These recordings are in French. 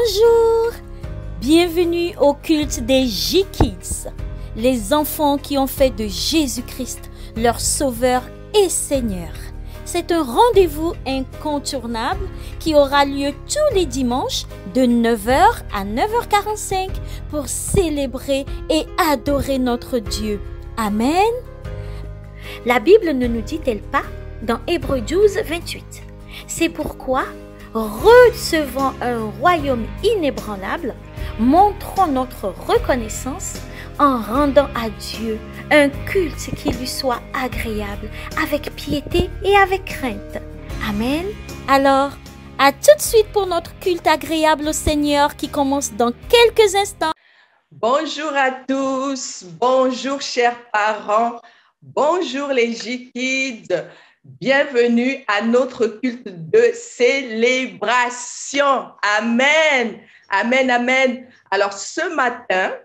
Bonjour! Bienvenue au culte des J-Kids, les enfants qui ont fait de Jésus-Christ leur Sauveur et Seigneur. C'est un rendez-vous incontournable qui aura lieu tous les dimanches de 9h à 9h45 pour célébrer et adorer notre Dieu. Amen. La Bible ne nous dit-elle pas dans Hébreux 12, 28. C'est pourquoi, recevant un royaume inébranlable, montrons notre reconnaissance en rendant à Dieu un culte qui lui soit agréable, avec piété et avec crainte. Amen. Alors, à tout de suite pour notre culte agréable au Seigneur qui commence dans quelques instants. Bonjour à tous, bonjour chers parents, bonjour les J-Kids, bienvenue à notre culte de célébration. Amen, amen, amen. Alors ce matin,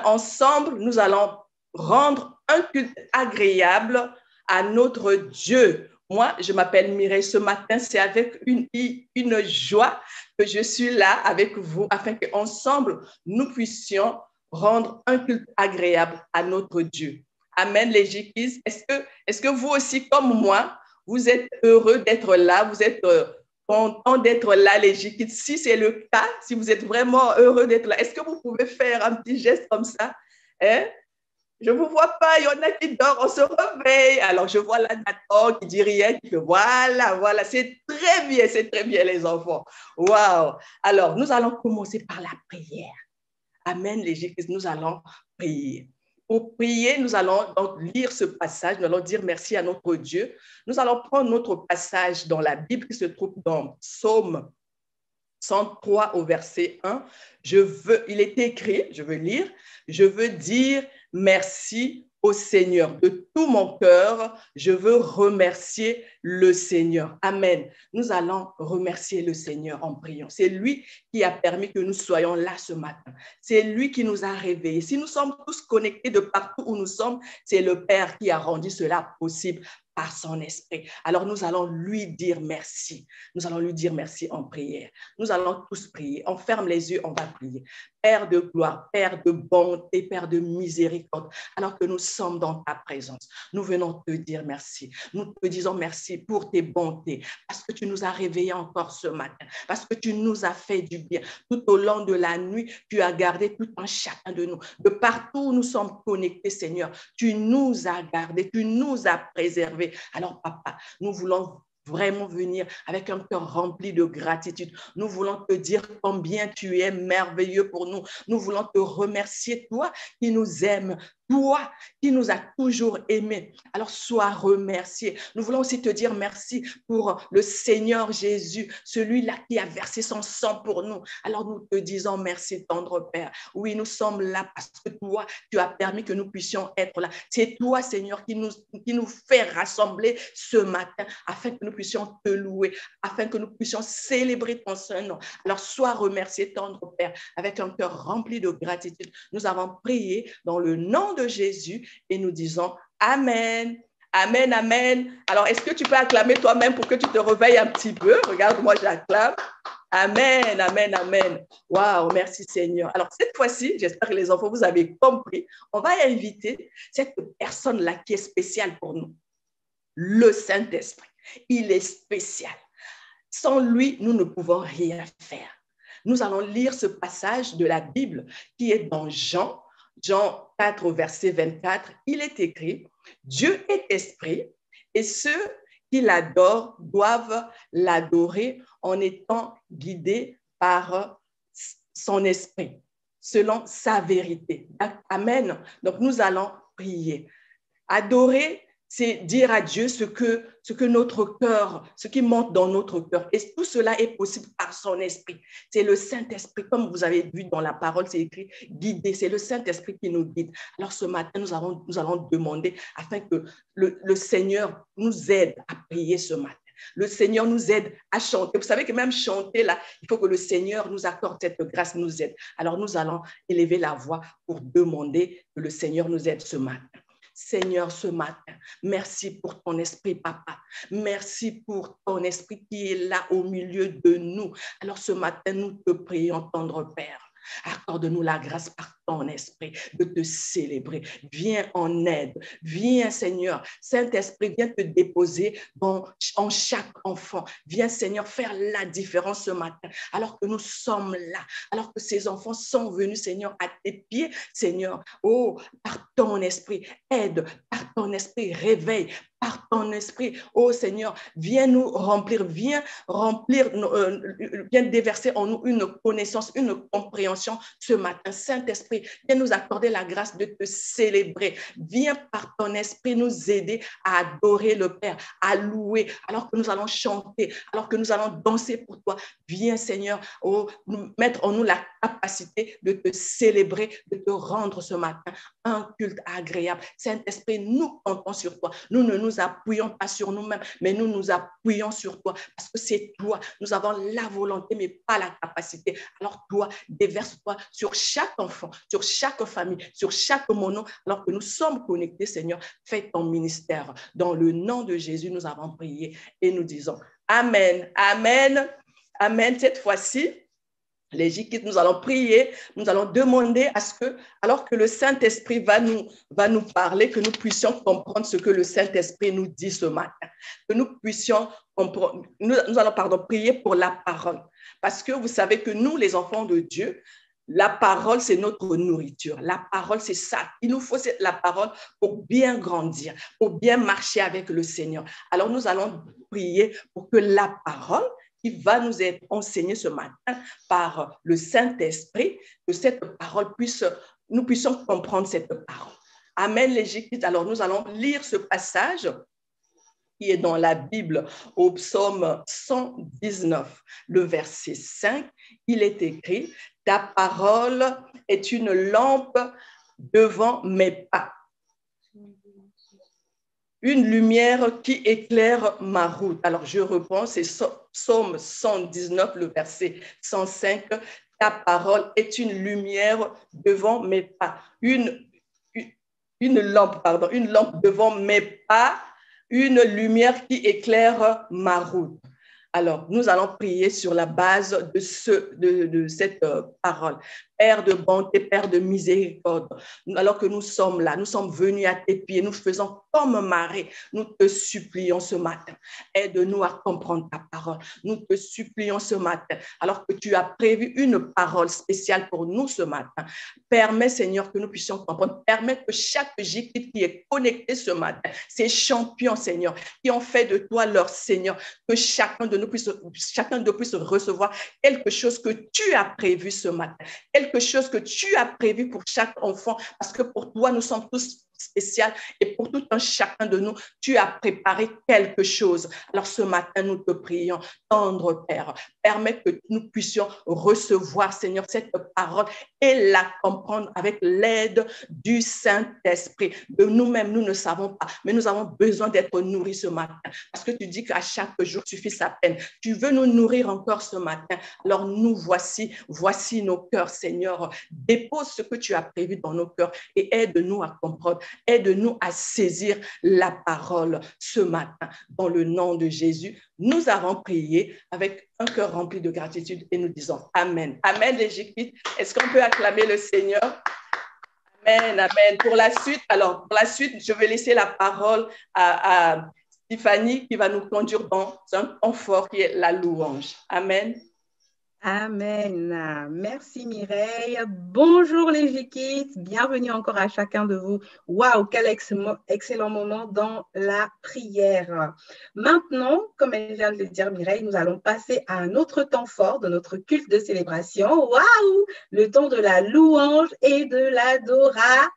ensemble, nous allons rendre un culte agréable à notre Dieu. Moi, je m'appelle Mireille. Ce matin, c'est avec une joie que je suis là avec vous afin qu'ensemble, nous puissions rendre un culte agréable à notre Dieu. Amen, les J-Kids. Est-ce que vous aussi, comme moi, vous êtes heureux d'être là? Vous êtes content d'être là, les J-Kids? Si c'est le cas, si vous êtes vraiment heureux d'être là, est-ce que vous pouvez faire un petit geste comme ça? Je ne vous vois pas, il y en a qui dorment, on se réveille. Alors, je vois là Nathan qui dit rien, qui fait voilà, c'est très bien les enfants. Waouh! Alors, nous allons commencer par la prière. Amen, les J-Kids, nous allons prier. Pour prier, nous allons donc lire ce passage, nous allons dire merci à notre Dieu. Nous allons prendre notre passage dans la Bible qui se trouve dans Psaume 103 au verset 1. Il est écrit, je veux lire, je veux dire merci au Seigneur. De tout mon cœur, je veux remercier le Seigneur. Amen. Nous allons remercier le Seigneur en priant. C'est lui qui a permis que nous soyons là ce matin. C'est lui qui nous a réveillés. Si nous sommes tous connectés de partout où nous sommes, c'est le Père qui a rendu cela possible par son esprit. Alors nous allons lui dire merci. Nous allons lui dire merci en prière. Nous allons tous prier. On ferme les yeux, on va prier. Père de gloire, Père de bonté, Père de miséricorde, alors que nous sommes dans ta présence, nous venons te dire merci. Nous te disons merci pour tes bontés, parce que tu nous as réveillés encore ce matin, parce que tu nous as fait du bien. Tout au long de la nuit, tu as gardé tout un chacun de nous. De partout où nous sommes connectés, Seigneur, tu nous as gardés, tu nous as préservés. Alors, Papa, nous voulons vraiment venir avec un cœur rempli de gratitude. Nous voulons te dire combien tu es merveilleux pour nous. Nous voulons te remercier, toi qui nous aimes, toi qui nous as toujours aimés. Alors, sois remercié. Nous voulons aussi te dire merci pour le Seigneur Jésus, celui-là qui a versé son sang pour nous. Alors, nous te disons merci, tendre Père. Oui, nous sommes là parce que toi, tu as permis que nous puissions être là. C'est toi, Seigneur, qui nous fait rassembler ce matin afin que nous puissions te louer, afin que nous puissions célébrer ton saint nom. Alors, sois remercié, tendre Père, avec un cœur rempli de gratitude. Nous avons prié dans le nom de Jésus et nous disons Amen. Amen, amen. Alors, est-ce que tu peux acclamer toi-même pour que tu te réveilles un petit peu? Regarde, moi, j'acclame. Amen, amen, amen. Waouh, merci Seigneur. Alors, cette fois-ci, j'espère que les enfants, vous avez compris, on va inviter cette personne-là qui est spéciale pour nous, le Saint-Esprit. Il est spécial. Sans lui, nous ne pouvons rien faire. Nous allons lire ce passage de la Bible qui est dans Jean 4, verset 24. Il est écrit, Dieu est esprit et ceux qui l'adorent doivent l'adorer en étant guidés par son esprit, selon sa vérité. Amen. Donc, nous allons prier. Adorer, c'est dire à Dieu ce que notre cœur, ce qui monte dans notre cœur. Et tout cela est possible par son esprit. C'est le Saint-Esprit, comme vous avez vu dans la parole, c'est écrit guider. C'est le Saint-Esprit qui nous guide. Alors ce matin, nous allons demander afin que le Seigneur nous aide à prier ce matin. Le Seigneur nous aide à chanter. Vous savez que même chanter, là, il faut que le Seigneur nous accorde cette grâce, nous aide. Alors nous allons élever la voix pour demander que le Seigneur nous aide ce matin. Seigneur, ce matin, merci pour ton esprit, papa. Merci pour ton esprit qui est là au milieu de nous. Alors ce matin, nous te prions, tendre Père. Accorde-nous la grâce par ton esprit de te célébrer. Viens en aide. Viens, Seigneur. Saint-Esprit, viens te déposer en chaque enfant. Viens, Seigneur, faire la différence ce matin. Alors que nous sommes là, alors que ces enfants sont venus, Seigneur, à tes pieds, Seigneur. Oh, par ton esprit, aide. Par ton esprit, réveille. Par ton esprit, oh Seigneur, viens nous remplir, viens déverser en nous une connaissance, une compréhension ce matin. Saint-Esprit, viens nous accorder la grâce de te célébrer. Viens par ton esprit nous aider à adorer le Père, à louer, alors que nous allons chanter, alors que nous allons danser pour toi. Viens Seigneur, mettre en nous la capacité de te célébrer, de te rendre ce matin un culte agréable. Saint-Esprit, nous comptons sur toi. Nous ne nous appuyons pas sur nous-mêmes, mais nous nous appuyons sur toi parce que c'est toi. Nous avons la volonté, mais pas la capacité. Alors toi, déverse-toi sur chaque enfant, sur chaque famille, sur chaque mono, alors que nous sommes connectés, Seigneur. Fais ton ministère. Dans le nom de Jésus, nous avons prié et nous disons Amen, Amen, Amen. Cette fois-ci, les Jikites, nous allons prier, nous allons demander à ce que, alors que le Saint-Esprit va nous parler, que nous puissions comprendre ce que le Saint-Esprit nous dit ce matin. Que nous puissions comprendre, nous allons prier pour la parole. Parce que vous savez que nous, les enfants de Dieu, la parole, c'est notre nourriture. La parole, c'est ça. Il nous faut la parole pour bien grandir, pour bien marcher avec le Seigneur. Alors, nous allons prier pour que la parole qui va nous être enseignée ce matin par le Saint-Esprit, que cette parole nous puissions comprendre cette parole. Amen, les Jésuites. Alors, nous allons lire ce passage qui est dans la Bible au psaume 119, le verset 5. Il est écrit « Ta parole est une lampe devant mes pas, une lumière qui éclaire ma route. » Alors, je reprends, c'est psaume 119, le verset 105. « Ta parole est une lumière devant mes pas, une lampe devant mes pas, une lumière qui éclaire ma route. » Alors, nous allons prier sur la base de cette parole. Père de bonté, Père de miséricorde, alors que nous sommes là, nous sommes venus à tes pieds, nous faisons comme Marie, nous te supplions ce matin. Aide-nous à comprendre ta parole. Nous te supplions ce matin, alors que tu as prévu une parole spéciale pour nous ce matin. Permets, Seigneur, que nous puissions comprendre. Permets que chaque Jékite qui est connecté ce matin, ces champions, Seigneur, qui ont fait de toi leur Seigneur, que chacun de nous puisse recevoir quelque chose que tu as prévu ce matin, quelque chose que tu as prévu pour chaque enfant, parce que pour toi, nous sommes tous spécial et pour tout un chacun de nous, tu as préparé quelque chose. Alors ce matin, nous te prions, tendre Père, permets que nous puissions recevoir, Seigneur, cette parole et la comprendre avec l'aide du Saint-Esprit. De nous-mêmes, nous ne savons pas, mais nous avons besoin d'être nourris ce matin, parce que tu dis qu'à chaque jour suffit sa peine. Tu veux nous nourrir encore ce matin. Alors nous voici nos cœurs, Seigneur. Dépose ce que tu as prévu dans nos cœurs et aide-nous à comprendre. Aide-nous à saisir la parole ce matin. Dans le nom de Jésus, nous avons prié avec un cœur rempli de gratitude et nous disons Amen. Amen, les Jésuites. Est-ce qu'on peut acclamer le Seigneur? Amen, amen. Pour la suite, je vais laisser la parole à Tiffany qui va nous conduire dans un temps fort qui est la louange. Amen. Amen. Merci Mireille. Bonjour les Jikites. Bienvenue encore à chacun de vous. Waouh, quel excellent moment dans la prière. Maintenant, comme elle vient de le dire Mireille, nous allons passer à un autre temps fort de notre culte de célébration. Waouh, le temps de la louange et de l'adoration.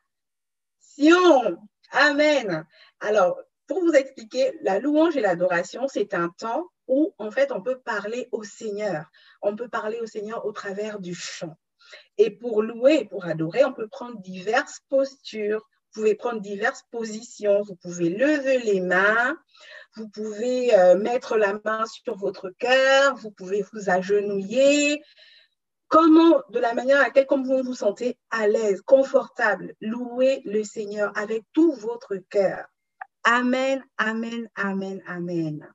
Amen. Alors, pour vous expliquer, la louange et l'adoration, c'est un temps où, en fait, on peut parler au Seigneur. On peut parler au Seigneur au travers du chant. Et pour louer, pour adorer, on peut prendre diverses postures. Vous pouvez prendre diverses positions. Vous pouvez lever les mains. Vous pouvez mettre la main sur votre cœur. Vous pouvez vous agenouiller. de la manière à laquelle comme vous vous sentez à l'aise, confortable, louez le Seigneur avec tout votre cœur. Amen, amen, amen, amen.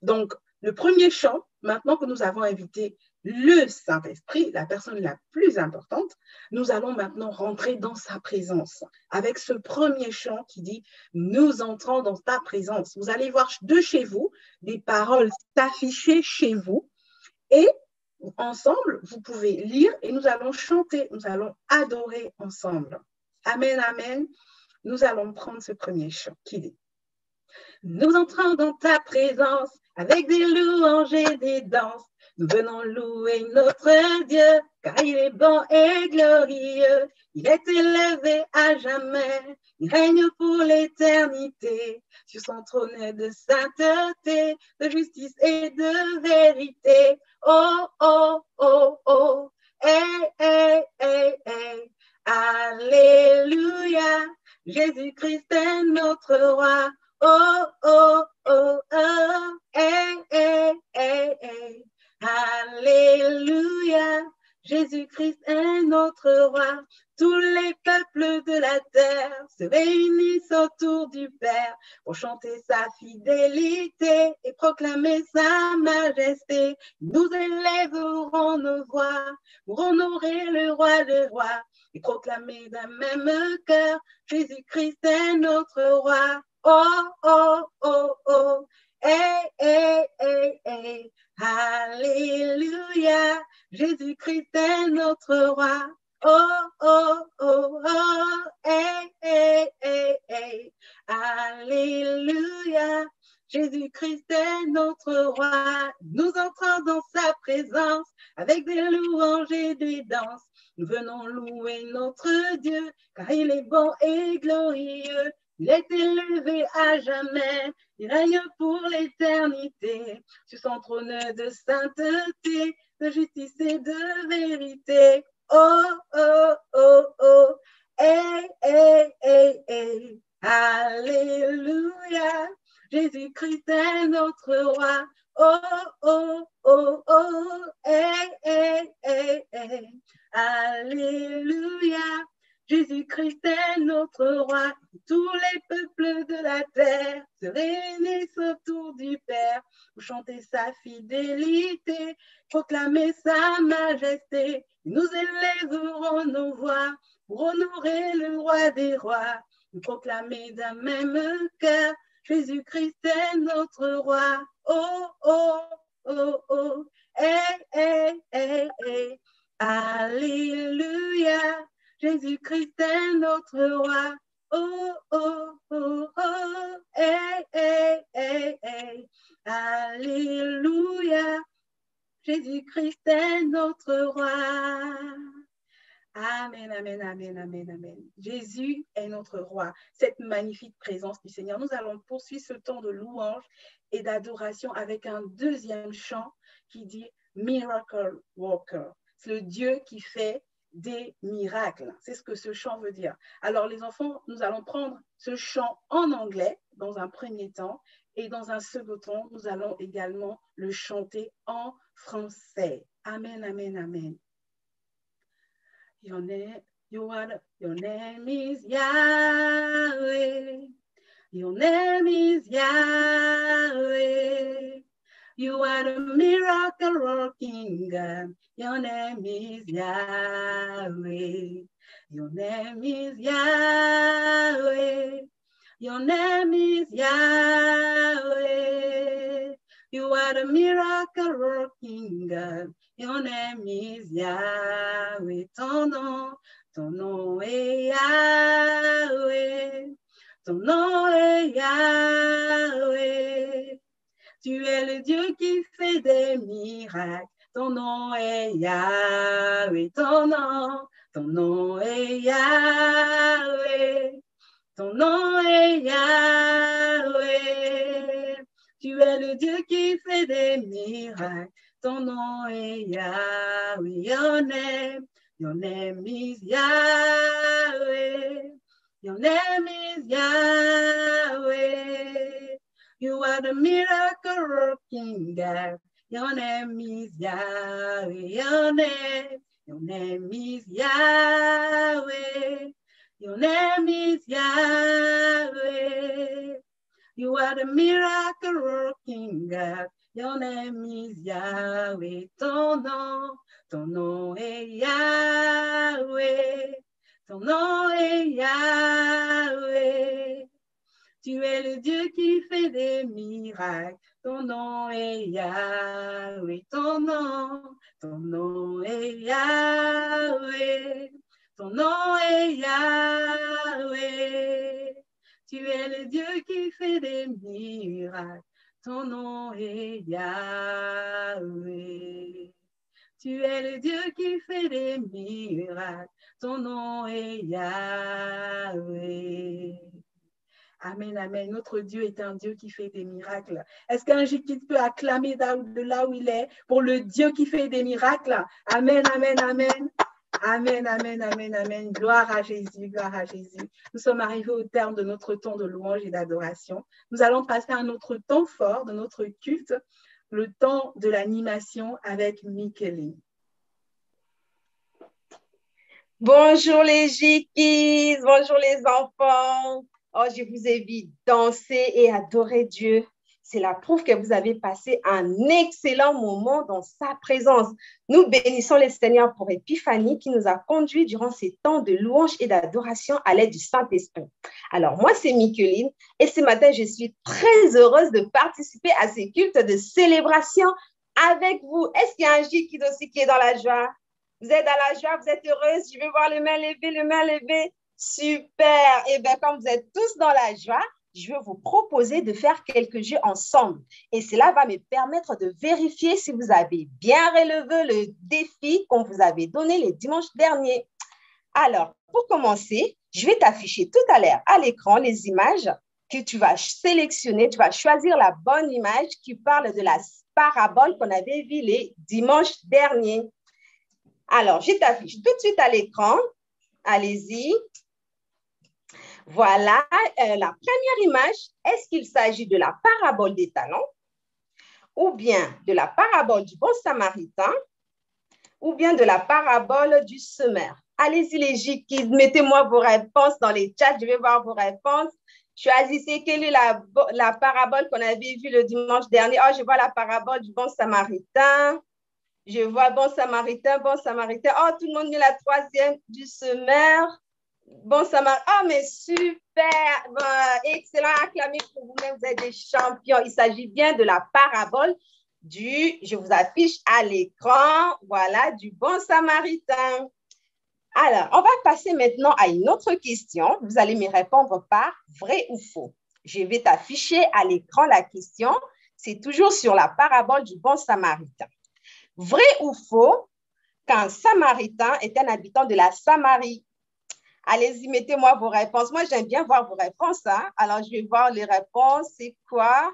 Donc, le premier chant, maintenant que nous avons invité le Saint-Esprit, la personne la plus importante, nous allons maintenant rentrer dans sa présence avec ce premier chant qui dit « Nous entrons dans ta présence ». Vous allez voir de chez vous des paroles s'afficher chez vous et ensemble, vous pouvez lire et nous allons chanter, nous allons adorer ensemble. Amen, amen. Nous allons prendre ce premier chant qui dit « Nous entrons dans ta présence avec des louanges et des danses. Nous venons louer notre Dieu, car il est bon et glorieux. Il est élevé à jamais, il règne pour l'éternité. Sur son trône de sainteté, de justice et de vérité. Oh, oh, oh, oh, hey, hey, hey, hey. Alléluia, Jésus-Christ est notre roi. Oh, oh, oh, oh, hey, hey, hey, hey. Alléluia, Jésus-Christ est notre roi. Tous les peuples de la terre se réunissent autour du Père pour chanter sa fidélité et proclamer sa majesté. Nous élèverons nos voix pour honorer le roi des rois et proclamer d'un même cœur, Jésus-Christ est notre roi. Oh, oh, oh, oh, hey, hey, hey, hey. Alléluia, Jésus-Christ est notre roi. Oh, oh, oh, oh, hey, hey, hey, hey. Alléluia, Jésus-Christ est notre roi. Nous entrons dans sa présence avec des louanges et des danses. Nous venons louer notre Dieu, car il est bon et glorieux. Il est élevé à jamais, il règne pour l'éternité, sur son trône de sainteté, de justice et de vérité. Oh, oh, oh, oh, hey, hey, hey, hey. Alléluia, Jésus-Christ est notre roi. Oh, oh, oh, oh, hey, hey, hey, hey. Alléluia, Jésus-Christ est notre roi. Tous les peuples de la terre se réunissent autour du Père pour chanter sa fidélité, proclamer sa majesté. Nous élèverons nos voix pour honorer le roi des rois, nous proclamer d'un même cœur, Jésus-Christ est notre roi. Oh, oh, oh, oh, hey, hey, hey, hey. Alléluia, Jésus-Christ est notre roi. Oh, oh, oh, oh, hey, hey, hey, hey. Alléluia, Jésus-Christ est notre roi. Amen, amen, amen, amen, amen. Jésus est notre roi. Cette magnifique présence du Seigneur. Nous allons poursuivre ce temps de louange et d'adoration avec un deuxième chant qui dit Miracle Worker. C'est le Dieu qui fait des miracles. C'est ce que ce chant veut dire. Alors les enfants, nous allons prendre ce chant en anglais dans un premier temps et dans un second temps, nous allons également le chanter en français. Amen, amen, amen. Your name is Yahweh. Your name is Yahweh. You are the miracle working God. Your name is Yahweh. Your name is Yahweh. Your name is Yahweh. You are the miracle working God. Your name is Yahweh. Ton nom est Yahweh. Ton nom est Yahweh. Tu es le Dieu qui fait des miracles. Ton nom est Yahweh. Ton nom est Yahweh. Ton nom est Yahweh. Tu es le Dieu qui fait des miracles. Ton nom est Yahweh. Your name is Yahweh. Your name is Yahweh. You are the miracle working God. Your name is Yahweh. Your name is Yahweh. Your name is Yahweh. You are the miracle working God. Your name is Yahweh. Ton nom est Yahweh. Ton nom est Yahweh. Tu es le Dieu qui fait des miracles. Ton nom est Yahweh. Ton nom est Yahweh. Ton nom est Yahweh. Tu es le Dieu qui fait des miracles. Ton nom est Yahweh. Tu es le Dieu qui fait des miracles. Ton nom est Yahweh. Amen, amen. Notre Dieu est un Dieu qui fait des miracles. Est-ce qu'un Jikit peut acclamer de là où il est pour le Dieu qui fait des miracles? Amen, amen, amen. Amen, amen, amen, amen. Gloire à Jésus, gloire à Jésus. Nous sommes arrivés au terme de notre temps de louange et d'adoration. Nous allons passer à notre temps fort de notre culte, le temps de l'animation avec Micheline. Bonjour les Jikis, bonjour les enfants. Oh, je vous invite à danser et adorer Dieu. C'est la preuve que vous avez passé un excellent moment dans sa présence. Nous bénissons le Seigneur pour Épiphanie qui nous a conduits durant ces temps de louange et d'adoration à l'aide du Saint-Esprit. Alors, moi, c'est Micheline et ce matin, je suis très heureuse de participer à ces cultes de célébration avec vous. Est-ce qu'il y a un Jikis aussi qui est dans la joie? Vous êtes dans la joie, vous êtes heureuse? Je veux voir les mains levées. Super! Et bien, comme vous êtes tous dans la joie, je vais vous proposer de faire quelques jeux ensemble. Et cela va me permettre de vérifier si vous avez bien relevé le défi qu'on vous avait donné le dimanche dernier. Alors, pour commencer, je vais t'afficher tout à l'heure à l'écran les images que tu vas sélectionner. Tu vas choisir la bonne image qui parle de la parabole qu'on avait vue les dimanches derniers. Alors, je t'affiche tout de suite à l'écran. Allez-y. Voilà la première image. Est-ce qu'il s'agit de la parabole des talents ou bien de la parabole du bon samaritain ou bien de la parabole du semeur? Allez-y les Jikis, mettez-moi vos réponses dans les chats. Je vais voir vos réponses. Choisissez quelle est la parabole qu'on avait vue le dimanche dernier. Oh, je vois la parabole du bon samaritain. Je vois bon samaritain. Oh, tout le monde met la troisième du semeur. Bon samaritain. Oh, mais super. Excellent. Acclamez pour vous-même. Vous êtes des champions. Il s'agit bien de la parabole je vous affiche à l'écran, voilà, du bon samaritain. Alors, on va passer maintenant à une autre question. Vous allez me répondre par vrai ou faux. Je vais t'afficher à l'écran la question. C'est toujours sur la parabole du bon samaritain. Vrai ou faux qu'un samaritain est un habitant de la Samarie? Allez-y, mettez-moi vos réponses. Moi, j'aime bien voir vos réponses. Hein? Alors, je vais voir les réponses. C'est quoi?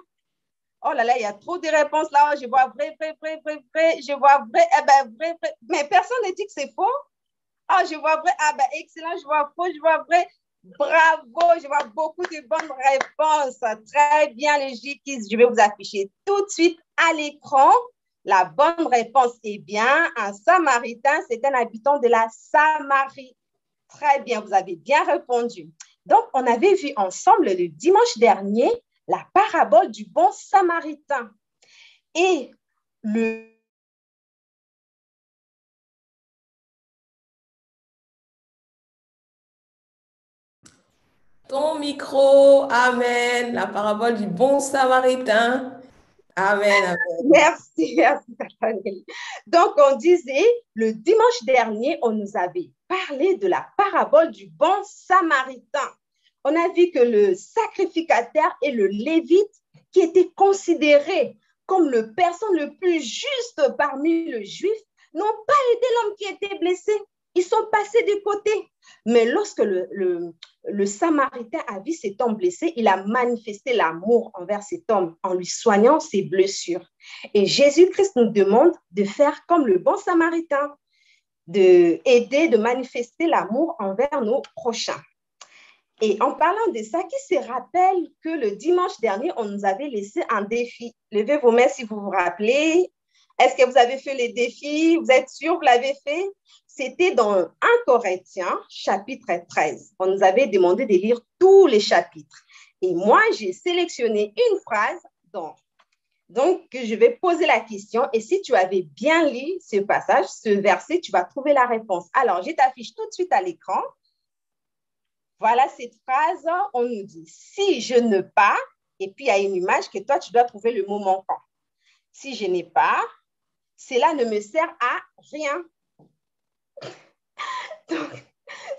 Oh là là, il y a trop de réponses là. Je vois vrai. Je vois vrai. Eh ben, vrai. Mais personne ne dit que c'est faux. Oh, je vois vrai. Ah ben, excellent. Je vois faux. Je vois vrai. Bravo. Je vois beaucoup de bonnes réponses. Très bien, les Jikis. Je vais vous afficher tout de suite à l'écran. La bonne réponse est bien, un samaritain, c'est un habitant de la Samarie. Très bien, vous avez bien répondu. Donc, on avait vu ensemble le dimanche dernier la parabole du bon samaritain. Et Ton micro, amen, la parabole du bon samaritain. Amen, amen. Merci. Donc, on disait, le dimanche dernier, on nous avait parlé de la parabole du bon samaritain. On a vu que le sacrificateur et le lévite, qui étaient considérés comme le personne le plus juste parmi les Juifs, n'ont pas aidé l'homme qui était blessé. Ils sont passés de côté. Mais lorsque le Samaritain a vu cet homme blessé, il a manifesté l'amour envers cet homme en lui soignant ses blessures. Et Jésus-Christ nous demande de faire comme le bon Samaritain, d'aider, de manifester l'amour envers nos prochains. Et en parlant de ça, qui se rappelle que le dimanche dernier, on nous avait laissé un défi? Levez vos mains si vous vous rappelez. Est-ce que vous avez fait les défis? Vous êtes sûr que vous l'avez fait? C'était dans 1 Corinthiens, chapitre 13. On nous avait demandé de lire tous les chapitres. Et moi, j'ai sélectionné une phrase donc, je vais poser la question. Et si tu avais bien lu ce passage, ce verset, tu vas trouver la réponse. Alors, je t'affiche tout de suite à l'écran. Voilà cette phrase. On nous dit, si je ne pas, et puis il y a une image que toi, tu dois trouver le mot manquant. Si je n'ai pas, cela ne me sert à rien. Donc,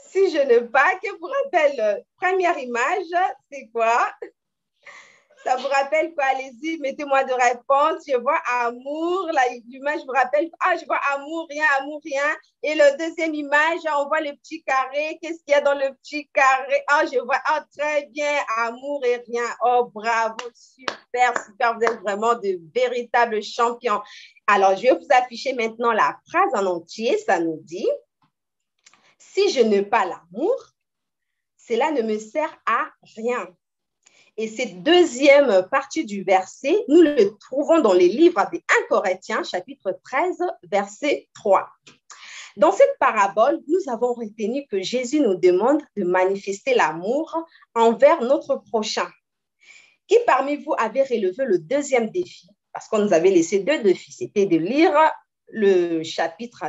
si je ne pas, que vous rappelle, première image, c'est quoi? Ça vous rappelle quoi? Allez-y, mettez-moi de réponse. Je vois amour. L'image vous rappelle, je vois amour, rien. Et la deuxième image, on voit le petit carré. Qu'est-ce qu'il y a dans le petit carré? Je vois, très bien, amour et rien. Oh, bravo, super. Vous êtes vraiment de véritables champions. Alors, je vais vous afficher maintenant la phrase en entier. Ça nous dit, si je n'ai pas l'amour, cela ne me sert à rien. Et cette deuxième partie du verset, nous le trouvons dans les livres des 1 Corinthiens, chapitre 13, verset 3. Dans cette parabole, nous avons retenu que Jésus nous demande de manifester l'amour envers notre prochain. Qui parmi vous avait relevé le deuxième défi? Parce qu'on nous avait laissé 2 défis. C'était de lire le chapitre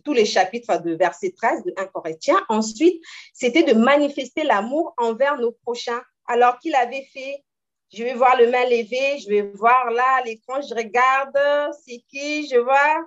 tous les chapitres de verset 13 de 1 Corinthiens. Ensuite, c'était de manifester l'amour envers nos prochains. Alors qu'il avait fait, je vais voir le main levée, je vais voir là à l'écran, je regarde, c'est qui, je vois.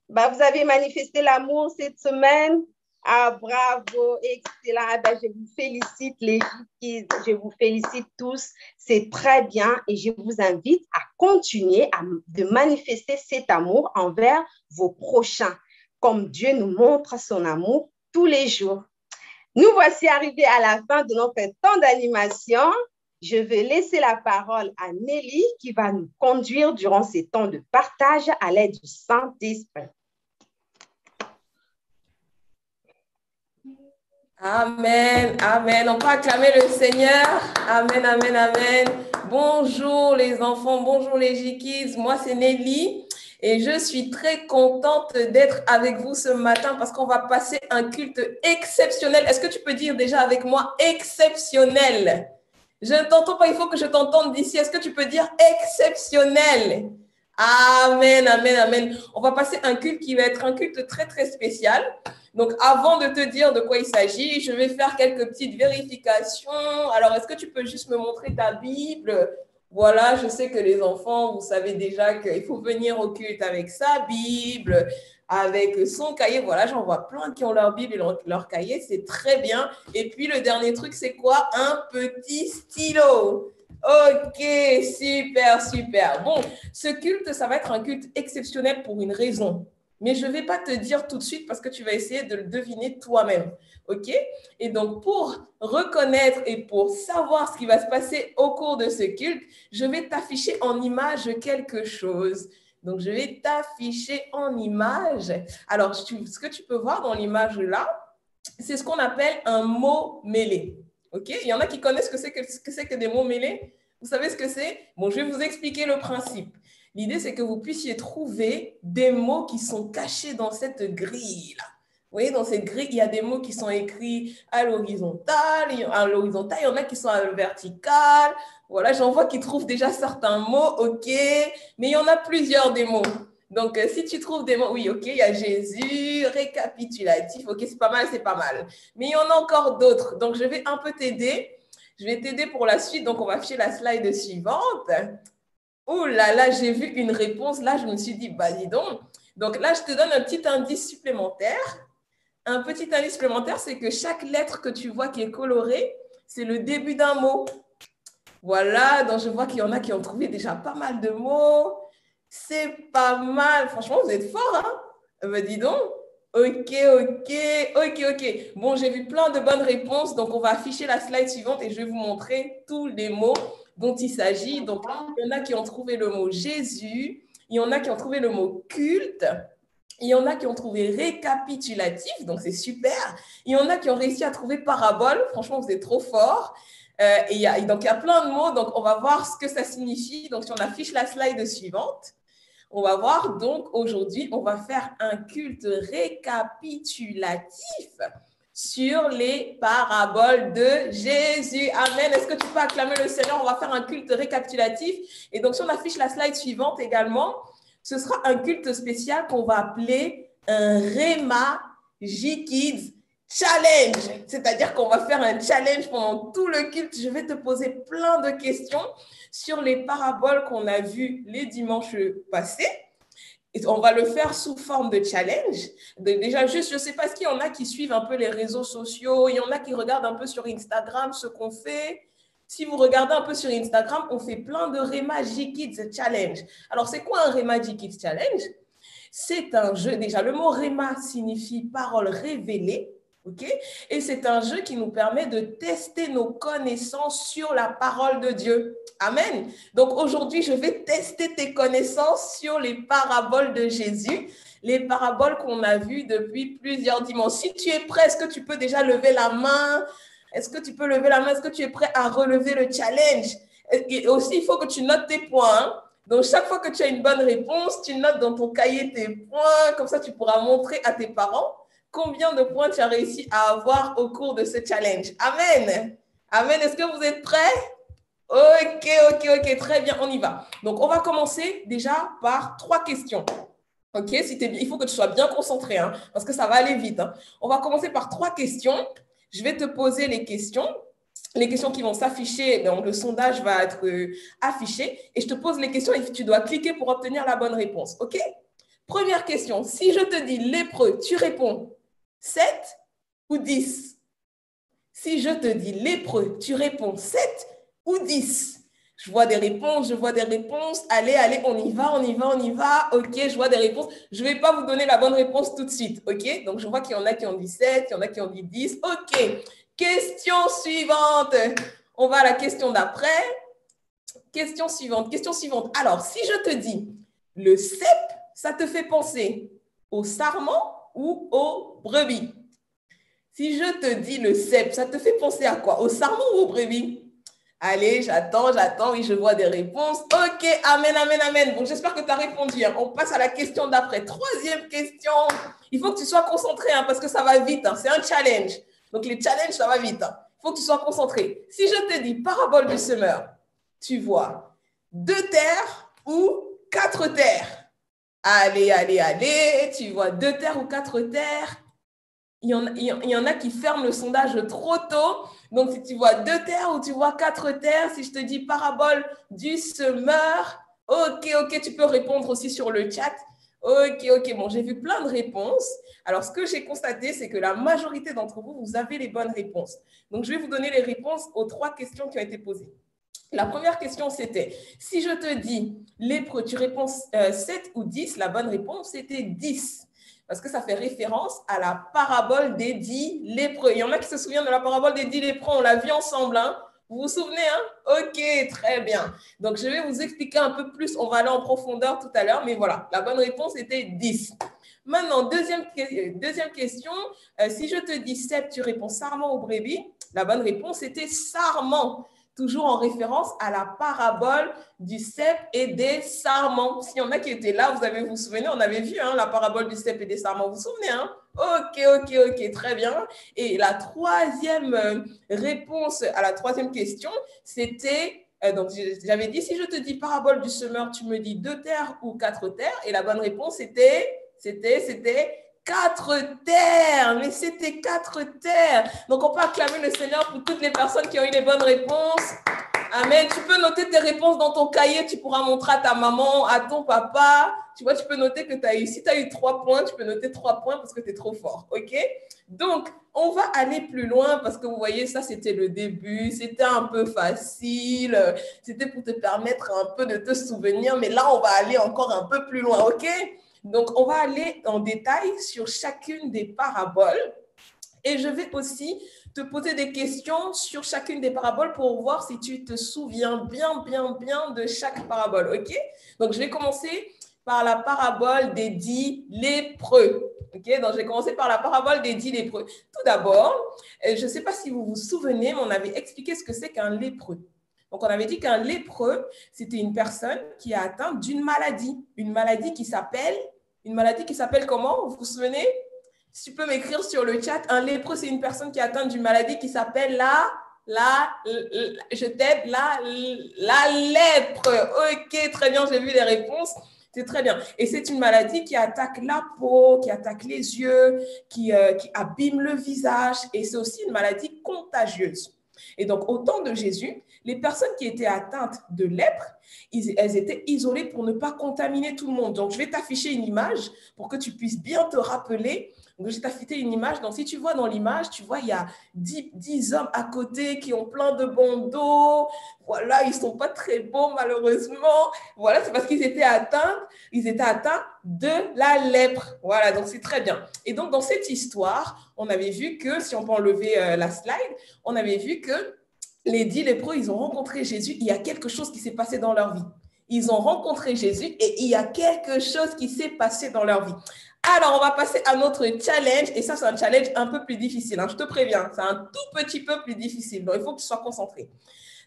Vous avez manifesté l'amour cette semaine. Bravo, excellent. Je vous félicite les filles, je vous félicite tous. C'est très bien et je vous invite à continuer de manifester cet amour envers vos prochains, comme Dieu nous montre son amour tous les jours. Nous voici arrivés à la fin de notre temps d'animation. Je vais laisser la parole à Nelly qui va nous conduire durant ces temps de partage à l'aide du Saint-Esprit. Amen, amen. On peut acclamer le Seigneur. Amen, amen, amen. Bonjour les enfants, bonjour les J-Kids. Moi, c'est Nelly. Et je suis très contente d'être avec vous ce matin parce qu'on va passer un culte exceptionnel. Est-ce que tu peux dire déjà avec moi exceptionnel? Je ne t'entends pas, il faut que je t'entende d'ici. Est-ce que tu peux dire exceptionnel? Amen, amen, amen. On va passer un culte qui va être un culte très, très spécial. Donc, avant de te dire de quoi il s'agit, je vais faire quelques petites vérifications. Alors, est-ce que tu peux juste me montrer ta Bible? Voilà, je sais que les enfants, vous savez déjà qu'il faut venir au culte avec sa Bible, avec son cahier. Voilà, j'en vois plein qui ont leur Bible et leur cahier, c'est très bien. Et puis, le dernier truc, c'est quoi? Un petit stylo. Ok, super, super. Bon, ce culte, ça va être un culte exceptionnel pour une raison. Mais je ne vais pas te dire tout de suite parce que tu vas essayer de le deviner toi-même. OK? Et donc, pour reconnaître et pour savoir ce qui va se passer au cours de ce culte, je vais t'afficher en image quelque chose. Donc, je vais t'afficher en image. Alors, ce que tu peux voir dans l'image là, c'est ce qu'on appelle un mot mêlé. OK? Il y en a qui connaissent ce que c'est que des mots mêlés? Vous savez ce que c'est? Bon, je vais vous expliquer le principe. L'idée, c'est que vous puissiez trouver des mots qui sont cachés dans cette grille-là. Vous voyez, dans cette grille, il y a des mots qui sont écrits à l'horizontale. Il y en a qui sont à la verticale. Voilà, j'en vois qui trouvent déjà certains mots, OK. Mais il y en a plusieurs des mots. Donc, si tu trouves des mots, oui, OK, il y a Jésus, récapitulatif. OK, c'est pas mal, c'est pas mal. Mais il y en a encore d'autres. Donc, je vais un peu t'aider. Je vais t'aider pour la suite. Donc, on va afficher la slide suivante. Oh là là, j'ai vu une réponse. Là, je me suis dit, dis donc. Donc là, je te donne un petit indice supplémentaire. Un petit indice supplémentaire, c'est que chaque lettre que tu vois qui est colorée, c'est le début d'un mot. Voilà, donc je vois qu'il y en a qui ont trouvé déjà pas mal de mots. C'est pas mal. Franchement, vous êtes forts, hein? Dis donc. OK. Bon, j'ai vu plein de bonnes réponses. Donc, on va afficher la slide suivante et je vais vous montrer tous les mots dont il s'agit. Donc, il y en a qui ont trouvé le mot Jésus, il y en a qui ont trouvé le mot culte, il y en a qui ont trouvé récapitulatif, donc c'est super. Il y en a qui ont réussi à trouver parabole, franchement, vous êtes trop forts. Donc, il y a plein de mots, donc on va voir ce que ça signifie. Donc, si on affiche la slide suivante, On va voir donc aujourd'hui, on va faire un culte récapitulatif sur les paraboles de Jésus. Amen. Est-ce que tu peux acclamer le Seigneur? On va faire un culte récapitulatif. Et donc, si on affiche la slide suivante également, ce sera un culte spécial qu'on va appeler un Rema J-Kids Challenge. C'est-à-dire qu'on va faire un challenge pendant tout le culte. Je vais te poser plein de questions sur les paraboles qu'on a vues les dimanches passés. Et on va le faire sous forme de challenge. Déjà, juste, je ne sais pas, est-ce qu'il y en a qui suivent un peu les réseaux sociaux? Il y en a qui regardent un peu sur Instagram ce qu'on fait. Si vous regardez un peu sur Instagram, on fait plein de Rema J-Kids Challenge. Alors, c'est quoi un Rema J-Kids Challenge? C'est un jeu, déjà, le mot Rema signifie parole révélée. Okay? Et c'est un jeu qui nous permet de tester nos connaissances sur la parole de Dieu. Amen. Donc aujourd'hui, je vais tester tes connaissances sur les paraboles de Jésus, les paraboles qu'on a vues depuis plusieurs dimanches. Si tu es prêt, est-ce que tu peux déjà lever la main? Est-ce que tu peux lever la main? Est-ce que tu es prêt à relever le challenge? Et aussi, il faut que tu notes tes points. Hein? Donc, chaque fois que tu as une bonne réponse, tu notes dans ton cahier tes points. Comme ça, tu pourras montrer à tes parents combien de points tu as réussi à avoir au cours de ce challenge. Amen. Amen. Est-ce que vous êtes prêts? Ok, très bien, on y va. Donc, on va commencer déjà par 3 questions. Ok, il faut que tu sois bien concentré, hein, parce que ça va aller vite. Hein. On va commencer par 3 questions. Je vais te poser les questions qui vont s'afficher. Donc, le sondage va être affiché et je te pose les questions et tu dois cliquer pour obtenir la bonne réponse. Ok? Première question. Si je te dis lépreux, tu réponds 7 ou 10? Si je te dis lépreux, tu réponds 7 ou 10? Je vois des réponses. Allez, on y va. Ok, je vois des réponses. Je ne vais pas vous donner la bonne réponse tout de suite. Ok, donc je vois qu'il y en a qui ont dit 7, il y en a qui ont dit 10. Ok, question suivante. On va à la question d'après. Question suivante. Alors, si je te dis le cep, ça te fait penser au sarment ou aux brebis? Si je te dis le cep, ça te fait penser à quoi? Au sarment ou aux brebis? Allez, j'attends. Oui, je vois des réponses. Ok, amen. Bon, j'espère que tu as répondu. Hein. On passe à la question d'après. 3e question. Il faut que tu sois concentré hein, parce que ça va vite. Hein. C'est un challenge. Donc, les challenges, ça va vite. Hein. Il faut que tu sois concentré. Si je te dis parabole du semeur, tu vois 2 terres ou 4 terres? Allez. Tu vois 2 terres ou 4 terres? Il y en a qui ferment le sondage trop tôt. Donc, si tu vois 2 terres ou tu vois 4 terres, si je te dis parabole du semeur, ok, tu peux répondre aussi sur le chat. Ok, bon, j'ai vu plein de réponses. Alors, ce que j'ai constaté, c'est que la majorité d'entre vous, vous avez les bonnes réponses. Donc, je vais vous donner les réponses aux 3 questions qui ont été posées. La première question, c'était, si je te dis lépreux, tu réponds 7 ou 10, la bonne réponse, c'était 10. Parce que ça fait référence à la parabole des 10 lépreux. Il y en a qui se souviennent de la parabole des 10 lépreux, on l'a vu ensemble. Hein? Vous vous souvenez? Hein? Ok, très bien. Donc, je vais vous expliquer un peu plus. On va aller en profondeur tout à l'heure. Mais voilà, la bonne réponse était 10. Maintenant, deuxième question. Si je te dis cep, tu réponds sarment ou brebis. La bonne réponse était sarment. Toujours en référence à la parabole du cep et des sarments. S'il y en a qui étaient là, vous souvenez, on avait vu hein, la parabole du cep et des sarments. Vous vous souvenez? Hein? Ok, très bien. Et la 3e réponse à la 3e question, c'était, donc j'avais dit, si je te dis parabole du semeur, tu me dis 2 terres ou 4 terres. Et la bonne réponse, c'était 4 terres, mais c'était 4 terres. Donc, on peut acclamer le Seigneur pour toutes les personnes qui ont eu les bonnes réponses. Amen. Tu peux noter tes réponses dans ton cahier. Tu pourras montrer à ta maman, à ton papa. Tu vois, tu peux noter que tu as eu. Si tu as eu 3 points, tu peux noter 3 points parce que tu es trop fort. OK? Donc, on va aller plus loin parce que vous voyez, ça, c'était le début. C'était un peu facile. C'était pour te permettre un peu de te souvenir. Mais là, on va aller encore un peu plus loin. OK? Donc, on va aller en détail sur chacune des paraboles et je vais aussi te poser des questions sur chacune des paraboles pour voir si tu te souviens bien de chaque parabole, ok? Donc, je vais commencer par la parabole des 10 lépreux, ok? Donc, je vais commencer par la parabole des 10 lépreux. Tout d'abord, je ne sais pas si vous vous souvenez, mais on avait expliqué ce que c'est qu'un lépreux. Donc, on avait dit qu'un lépreux, c'était une personne qui est atteinte d'une maladie. Une maladie qui s'appelle comment? Vous vous souvenez? Si tu peux m'écrire sur le chat, un lépreux, c'est une personne qui est atteinte d'une maladie qui s'appelle la lèpre. Ok, très bien, j'ai vu les réponses. C'est très bien. Et c'est une maladie qui attaque la peau, qui attaque les yeux, qui abîme le visage. Et c'est aussi une maladie contagieuse. Et donc, au temps de Jésus, les personnes qui étaient atteintes de lèpre, elles étaient isolées pour ne pas contaminer tout le monde. Donc, je vais t'afficher une image pour que tu puisses bien te rappeler. Donc, je vais t'afficher une image. Donc, si tu vois dans l'image, tu vois, il y a 10 hommes à côté qui ont plein de bandeaux. Voilà, ils ne sont pas très beaux, malheureusement. Voilà, c'est parce qu'ils étaient atteints de la lèpre. Voilà, donc c'est très bien. Et donc, dans cette histoire, on avait vu que, si on peut enlever la slide, on avait vu que les 10 lépreux, ils ont rencontré Jésus. Il y a quelque chose qui s'est passé dans leur vie. Ils ont rencontré Jésus et il y a quelque chose qui s'est passé dans leur vie. Alors, on va passer à notre challenge. Et ça, c'est un challenge un peu plus difficile. Hein, je te préviens, c'est un tout petit peu plus difficile. Donc, il faut que tu sois concentré.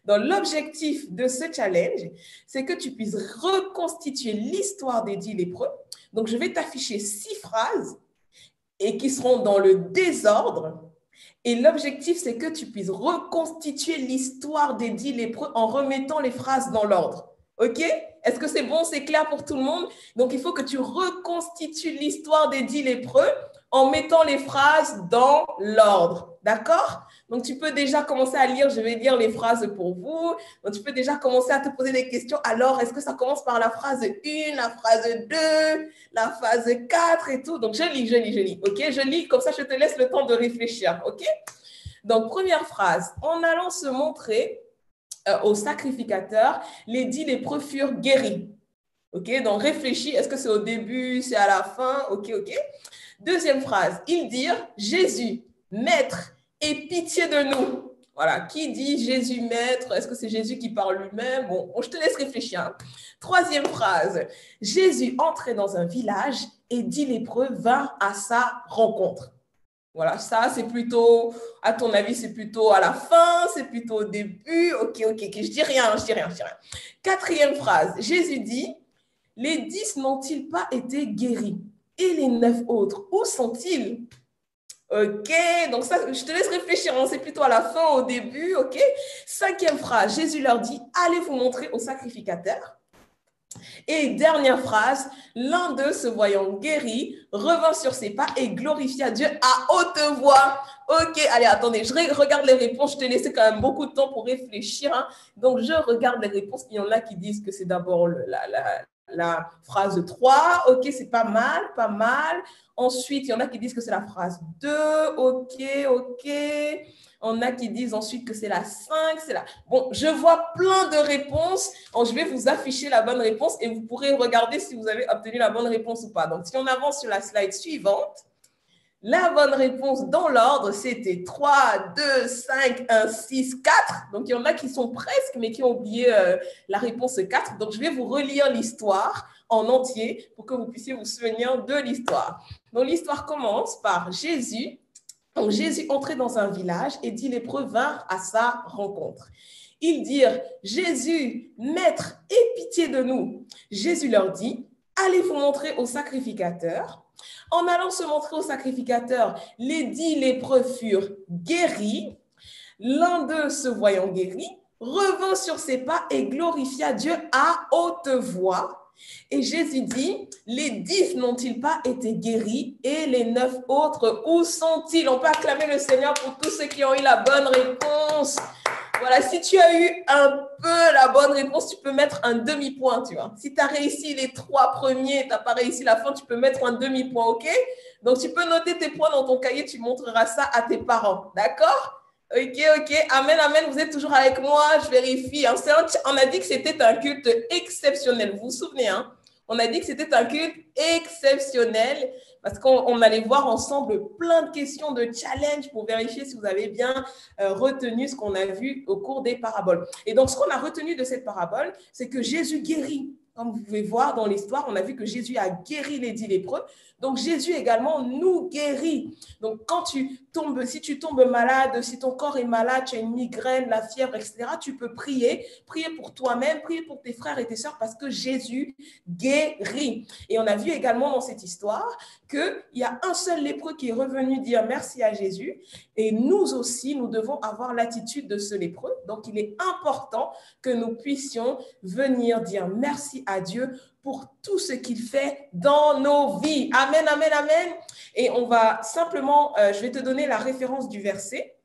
Donc, l'objectif de ce challenge, c'est que tu puisses reconstituer l'histoire des 10 lépreux. Donc, je vais t'afficher 6 phrases et qui seront dans le désordre. Et l'objectif, c'est que tu puisses reconstituer l'histoire des 10 lépreux en remettant les phrases dans l'ordre. OK? Est-ce que c'est bon, c'est clair pour tout le monde? Donc, il faut que tu reconstitues l'histoire des 10 lépreux en mettant les phrases dans l'ordre. D'accord? Donc, tu peux déjà commencer à lire. Je vais lire les phrases pour vous. Donc, tu peux déjà commencer à te poser des questions. Alors, est-ce que ça commence par la phrase 1, la phrase 2, la phase 4 et tout? Donc, je lis. OK? Je lis, comme ça, je te laisse le temps de réfléchir. OK? Donc, première phrase. En allant se montrer au sacrificateur, les 10 lépreux furent guéris. OK? Donc, réfléchis. Est-ce que c'est au début, c'est à la fin? OK. Deuxième phrase. Ils dirent, Jésus, Maître, aie pitié de nous. Voilà. Qui dit Jésus, Maître? Est-ce que c'est Jésus qui parle lui-même? Bon, je te laisse réfléchir. Hein. Troisième phrase. Jésus entrait dans un village et 10 lépreux vinrent à sa rencontre. Voilà, ça, c'est plutôt, à ton avis, c'est plutôt à la fin, c'est plutôt au début. OK. Je dis rien. Quatrième phrase. Jésus dit, les 10 n'ont-ils pas été guéris? Et les 9 autres, où sont-ils? OK, donc ça, je te laisse réfléchir. Hein. C'est plutôt à la fin, au début. OK. Cinquième phrase. Jésus leur dit, allez vous montrer au sacrificateur. Et dernière phrase, l'un d'eux, se voyant guéri, revint sur ses pas et glorifia Dieu à haute voix. OK, allez, attendez, je regarde les réponses. Je t'ai laissé quand même beaucoup de temps pour réfléchir. Hein. Donc, je regarde les réponses. Il y en a qui disent que c'est d'abord la phrase 3. OK, c'est pas mal. Ensuite, il y en a qui disent que c'est la phrase 2. OK. On a qui disent ensuite que c'est la 5, c'est la... Bon, je vois plein de réponses. Donc, je vais vous afficher la bonne réponse et vous pourrez regarder si vous avez obtenu la bonne réponse ou pas. Donc, si on avance sur la slide suivante, la bonne réponse dans l'ordre, c'était 3, 2, 5, 1, 6, 4. Donc, il y en a qui sont presque, mais qui ont oublié la réponse 4. Donc, je vais vous relire l'histoire en entier pour que vous puissiez vous souvenir de l'histoire. Donc, l'histoire commence par Jésus. Donc, Jésus entrait dans un village et 10 lépreux vinrent à sa rencontre. Ils dirent, Jésus, Maître, aie pitié de nous. Jésus leur dit, allez vous montrer au sacrificateur. En allant se montrer au sacrificateur, les 10 lépreux furent guéris. L'un d'eux, se voyant guéri, revint sur ses pas et glorifia Dieu à haute voix. Et Jésus dit, les 10 n'ont-ils pas été guéris et les 9 autres, où sont-ils? On peut acclamer le Seigneur pour tous ceux qui ont eu la bonne réponse. Voilà, si tu as eu un peu la bonne réponse, tu peux mettre un demi-point, tu vois. Si tu as réussi les 3 premiers, tu n'as pas réussi la fin, tu peux mettre un demi-point, OK? Donc, tu peux noter tes points dans ton cahier, tu montreras ça à tes parents, d'accord? OK. Amen. Vous êtes toujours avec moi. Je vérifie. Hein. On a dit que c'était un culte exceptionnel. Vous vous souvenez, hein? On a dit que c'était un culte exceptionnel parce qu'on allait voir ensemble plein de questions de challenge pour vérifier si vous avez bien retenu ce qu'on a vu au cours des paraboles. Et donc, ce qu'on a retenu de cette parabole, c'est que Jésus guérit. Comme vous pouvez voir dans l'histoire, on a vu que Jésus a guéri les 10 lépreux. Donc, Jésus également nous guérit. Donc, si tu tombes malade, si ton corps est malade, tu as une migraine, la fièvre, etc., tu peux prier pour toi-même, prier pour tes frères et tes sœurs parce que Jésus guérit. Et on a vu également dans cette histoire qu'il y a un seul lépreux qui est revenu dire merci à Jésus. Et nous aussi, nous devons avoir l'attitude de ce lépreux. Donc, il est important que nous puissions venir dire merci à Dieu pour tout ce qu'il fait dans nos vies. Amen, amen, amen. Et on va simplement, je vais te donner la référence du verset.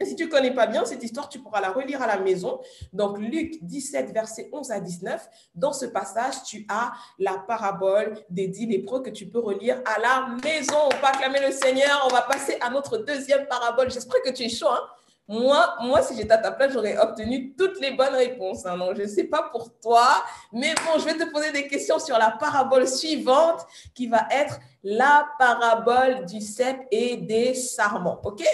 Et si tu ne connais pas bien cette histoire, tu pourras la relire à la maison. Donc, Luc 17, versets 11 à 19. Dans ce passage, tu as la parabole des 10 lépreux que tu peux relire à la maison. On va acclamer le Seigneur. On va passer à notre deuxième parabole. J'espère que tu es chaud, hein? Moi, si j'étais à ta place, j'aurais obtenu toutes les bonnes réponses. Hein. Donc, je ne sais pas pour toi, mais bon, je vais te poser des questions sur la parabole suivante qui va être la parabole du cep et des sarments. OK?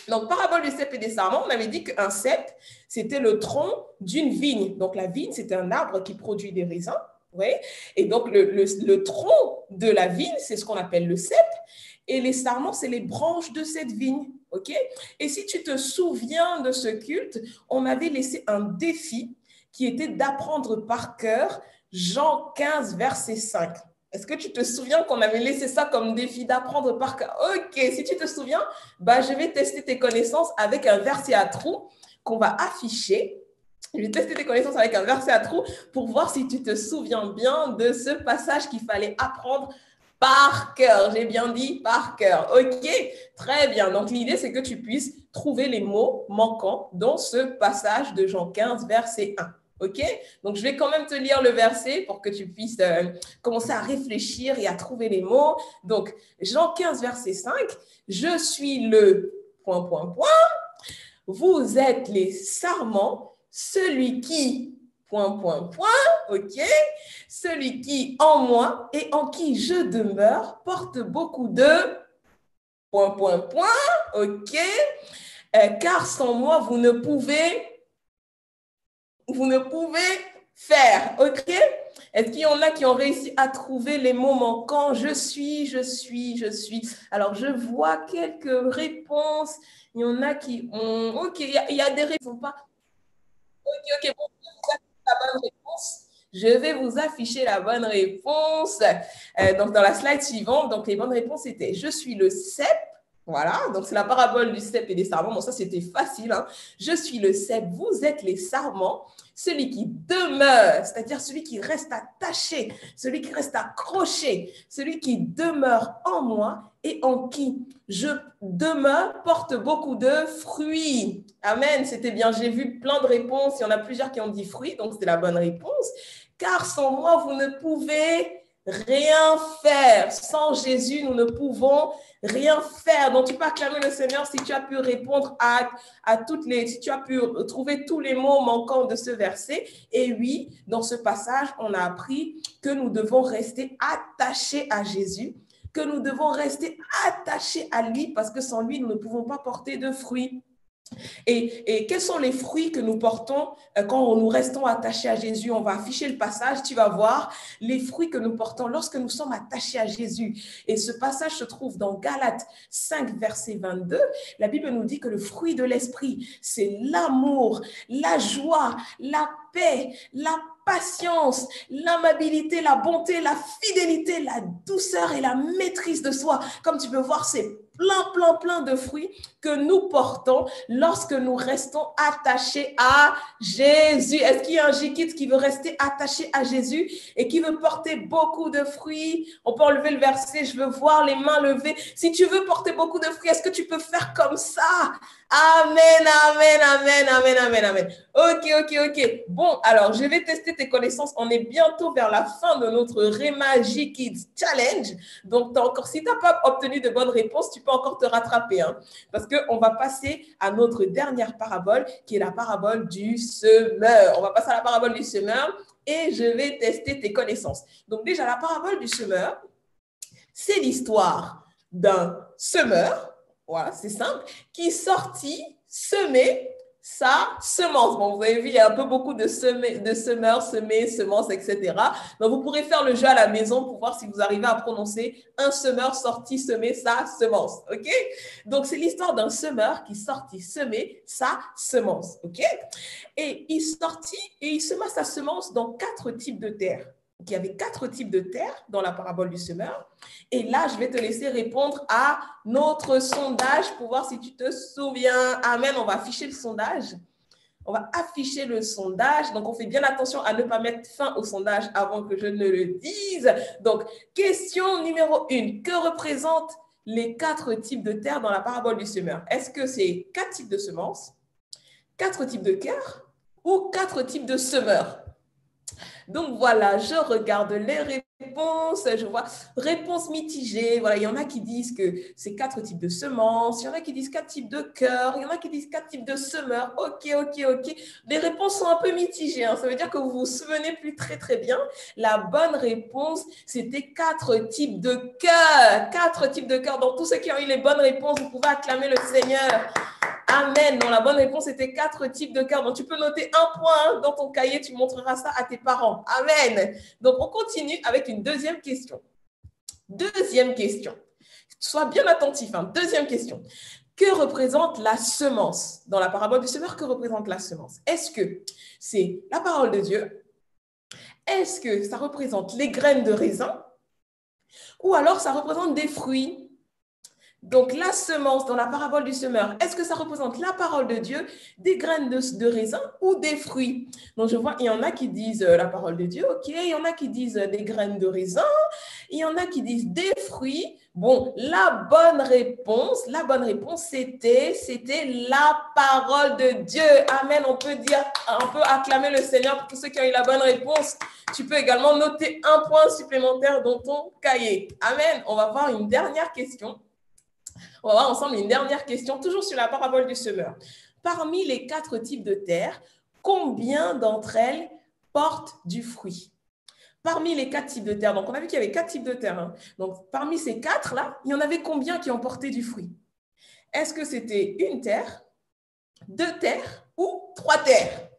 Donc, parabole du cep et des sarments, on avait dit qu'un cep, c'était le tronc d'une vigne. Donc, la vigne, c'est un arbre qui produit des raisins. Oui? Et donc, le tronc de la vigne, c'est ce qu'on appelle le cep. Et les sarments, c'est les branches de cette vigne. OK? Et si tu te souviens de ce culte, on avait laissé un défi qui était d'apprendre par cœur Jean 15, verset 5. Est-ce que tu te souviens qu'on avait laissé ça comme défi d'apprendre par cœur? OK, si tu te souviens, je vais tester tes connaissances avec un verset à trous qu'on va afficher. Je vais tester tes connaissances avec un verset à trous pour voir si tu te souviens bien de ce passage qu'il fallait apprendre par cœur. J'ai bien dit par cœur. OK, très bien. Donc, l'idée, c'est que tu puisses trouver les mots manquants dans ce passage de Jean 15, verset 1. OK? Donc, je vais quand même te lire le verset pour que tu puisses commencer à réfléchir et à trouver les mots. Donc, Jean 15, verset 5, « Je suis le... .. Vous êtes les sarments, celui qui... .. OK? Celui qui en moi et en qui je demeure porte beaucoup de... .. OK? Car sans moi, vous ne pouvez faire. OK? Est-ce qu'il y en a qui ont réussi à trouver les mots manquants? Je suis. Alors, je vois quelques réponses. Il y en a qui ont... OK, il y a des réponses. Pas... OK, bon, la bonne réponse. Je vais vous afficher la bonne réponse. Donc, dans la slide suivante, donc les bonnes réponses étaient « Je suis le cep ». Voilà, donc c'est la parabole du cep et des sarments. Bon, ça, c'était facile. Hein. Je suis le cep, vous êtes les sarments. Celui qui demeure, c'est-à-dire celui qui reste attaché, celui qui reste accroché, celui qui demeure en moi et en qui je demeure porte beaucoup de fruits. Amen, c'était bien. J'ai vu plein de réponses. Il y en a plusieurs qui ont dit fruits, donc c'est la bonne réponse. Car sans moi, vous ne pouvez rien faire. Sans Jésus, nous ne pouvons rien faire. Donc, tu peux acclamer le Seigneur si tu as pu répondre à toutes les... Si tu as pu trouver tous les mots manquants de ce verset. Et oui, dans ce passage, on a appris que nous devons rester attachés à Jésus, que nous devons rester attachés à lui parce que sans lui, nous ne pouvons pas porter de fruits. Et quels sont les fruits que nous portons quand nous restons attachés à Jésus? On va afficher le passage, tu vas voir les fruits que nous portons lorsque nous sommes attachés à Jésus. Et ce passage se trouve dans Galates 5, verset 22. La Bible nous dit que le fruit de l'esprit, c'est l'amour, la joie, la paix, la patience, l'amabilité, la bonté, la fidélité, la douceur et la maîtrise de soi. Comme tu peux voir, c'est plein de fruits que nous portons lorsque nous restons attachés à Jésus. Est-ce qu'il y a un J-Kids qui veut rester attaché à Jésus et qui veut porter beaucoup de fruits? On peut enlever le verset, je veux voir les mains levées. Si tu veux porter beaucoup de fruits, est-ce que tu peux faire comme ça? Amen, amen, amen, amen, amen, amen. OK. Bon, alors, je vais tester tes connaissances. On est bientôt vers la fin de notre Rema J-Kids Challenge. Donc, si tu n'as pas obtenu de bonnes réponses, tu peux encore te rattraper. Hein, parce qu'on va passer à notre dernière parabole, qui est la parabole du semeur. On va passer à la parabole du semeur et je vais tester tes connaissances. Donc, déjà, la parabole du semeur, c'est l'histoire d'un semeur. Voilà, c'est simple, qui sortit semer sa semence. Bon, vous avez vu, il y a un peu beaucoup de semeurs, semer, semences, etc. Donc, vous pourrez faire le jeu à la maison pour voir si vous arrivez à prononcer un semeur sorti semer sa semence. OK? Donc, c'est l'histoire d'un semeur qui sortit semer sa semence. OK? Et il sortit et il sema sa semence dans 4 types de terre. Donc, il y avait 4 types de terre dans la parabole du semeur. Et là, je vais te laisser répondre à notre sondage pour voir si tu te souviens. Amen, on va afficher le sondage. On va afficher le sondage. Donc, on fait bien attention à ne pas mettre fin au sondage avant que je ne le dise. Donc, question numéro 1. Que représentent les 4 types de terre dans la parabole du semeur? Est-ce que c'est 4 types de semences, 4 types de cœur ou 4 types de semeurs? Donc voilà, je regarde les réponses, je vois réponses mitigées. Voilà, il y en a qui disent que c'est 4 types de semences, il y en a qui disent 4 types de cœurs, il y en a qui disent 4 types de semeurs. Ok. Les réponses sont un peu mitigées, hein. Ça veut dire que vous vous souvenez plus très bien. La bonne réponse, c'était 4 types de cœurs. 4 types de cœurs. Donc tous ceux qui ont eu les bonnes réponses, vous pouvez acclamer le Seigneur. Amen. Donc, la bonne réponse était 4 types de cœurs. Donc, tu peux noter un point dans ton cahier. Tu montreras ça à tes parents. Amen. Donc, on continue avec une deuxième question. Deuxième question. Sois bien attentif. Hein. Deuxième question. Que représente la semence? Dans la parabole du semeur, que représente la semence? Est-ce que c'est la parole de Dieu? Est-ce que ça représente les graines de raisin? Ou alors, ça représente des fruits? Donc, la semence dans la parabole du semeur, est-ce que ça représente la parole de Dieu, des graines de raisin ou des fruits? Donc, je vois, il y en a qui disent la parole de Dieu, ok. Il y en a qui disent des graines de raisin. Il y en a qui disent des fruits. Bon, la bonne réponse, c'était la parole de Dieu. Amen. On peut acclamer le Seigneur pour tous ceux qui ont eu la bonne réponse. Tu peux également noter un point supplémentaire dans ton cahier. Amen. On va voir une dernière question. On va voir ensemble une dernière question, toujours sur la parabole du semeur. Parmi les 4 types de terre, combien d'entre elles portent du fruit? Parmi les 4 types de terre, donc on a vu qu'il y avait 4 types de terre. Hein. Donc parmi ces 4-là, il y en avait combien qui ont porté du fruit? Est-ce que c'était 1 terre, 2 terres ou 3 terres?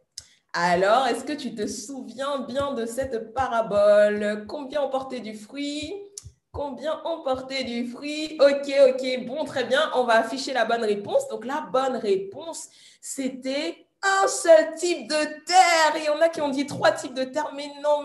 Alors, est-ce que tu te souviens bien de cette parabole? Combien ont porté du fruit? Combien ont porté du fruit? Ok. Bon, très bien. On va afficher la bonne réponse. Donc, la bonne réponse, c'était un seul type de terre. Il y en a qui ont dit 3 types de terre. Mais non.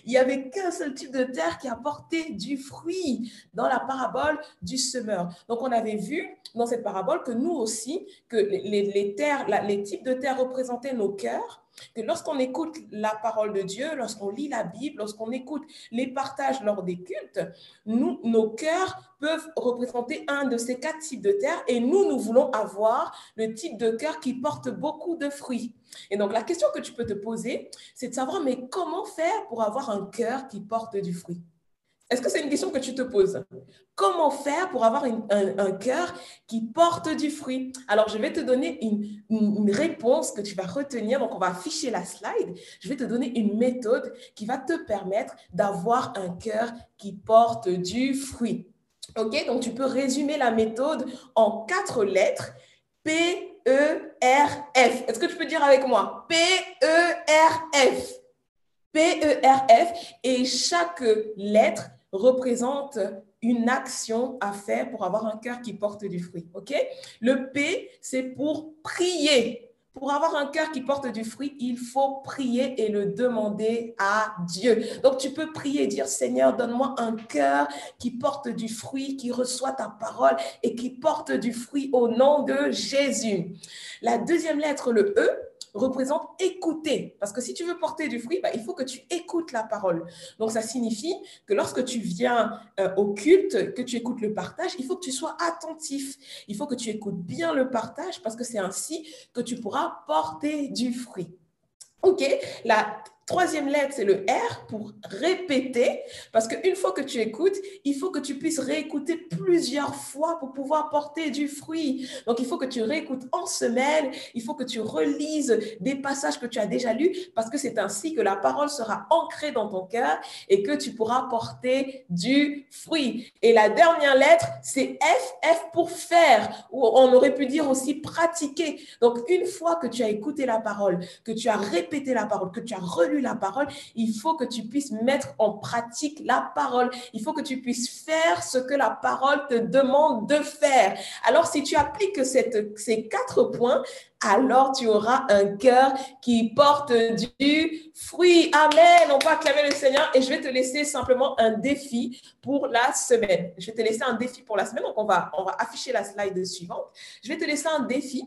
Il n'y avait qu'un seul type de terre qui a porté du fruit dans la parabole du semeur. Donc, on avait vu dans cette parabole que nous aussi, que les types de terre représentaient nos cœurs, que lorsqu'on écoute la parole de Dieu, lorsqu'on lit la Bible, lorsqu'on écoute les partages lors des cultes, nos cœurs peuvent représenter un de ces 4 types de terre et nous voulons avoir le type de cœur qui porte beaucoup de fruits. Et donc, la question que tu peux te poser, c'est de savoir, mais comment faire pour avoir un cœur qui porte du fruit? Est-ce que c'est une question que tu te poses? Comment faire pour avoir un cœur qui porte du fruit? Alors, je vais te donner une réponse que tu vas retenir. Donc, on va afficher la slide. Je vais te donner une méthode qui va te permettre d'avoir un cœur qui porte du fruit. OK? Donc, tu peux résumer la méthode en 4 lettres. P-E-R-F. Est-ce que tu peux dire avec moi? P-E-R-F. P-E-R-F. Et chaque lettre représente une action à faire pour avoir un cœur qui porte du fruit. OK? Le P, c'est pour prier. Pour avoir un cœur qui porte du fruit, il faut prier et le demander à Dieu. Donc, tu peux prier et dire, Seigneur, donne-moi un cœur qui porte du fruit, qui reçoit ta parole et qui porte du fruit au nom de Jésus. La deuxième lettre, le E, représente écouter. Parce que si tu veux porter du fruit, il faut que tu écoutes la parole. Donc, ça signifie que lorsque tu viens au culte, que tu écoutes le partage, il faut que tu sois attentif. Il faut que tu écoutes bien le partage parce que c'est ainsi que tu pourras porter du fruit. OK? La Troisième lettre, c'est le R pour répéter, parce qu'une fois que tu écoutes, il faut que tu puisses réécouter plusieurs fois pour pouvoir porter du fruit. Donc, il faut que tu réécoutes en semaine, il faut que tu relises des passages que tu as déjà lus, parce que c'est ainsi que la parole sera ancrée dans ton cœur et que tu pourras porter du fruit. Et la dernière lettre, c'est F, F pour faire, ou on aurait pu dire aussi pratiquer. Donc, une fois que tu as écouté la parole, que tu as répété la parole, que tu as relu la parole, il faut que tu puisses mettre en pratique la parole. Il faut que tu puisses faire ce que la parole te demande de faire. Alors, si tu appliques ces 4 points, alors tu auras un cœur qui porte du fruit. Amen. On va acclamer le Seigneur et je vais te laisser simplement un défi pour la semaine. Je vais te laisser un défi pour la semaine. Donc, on va afficher la slide suivante. Je vais te laisser un défi.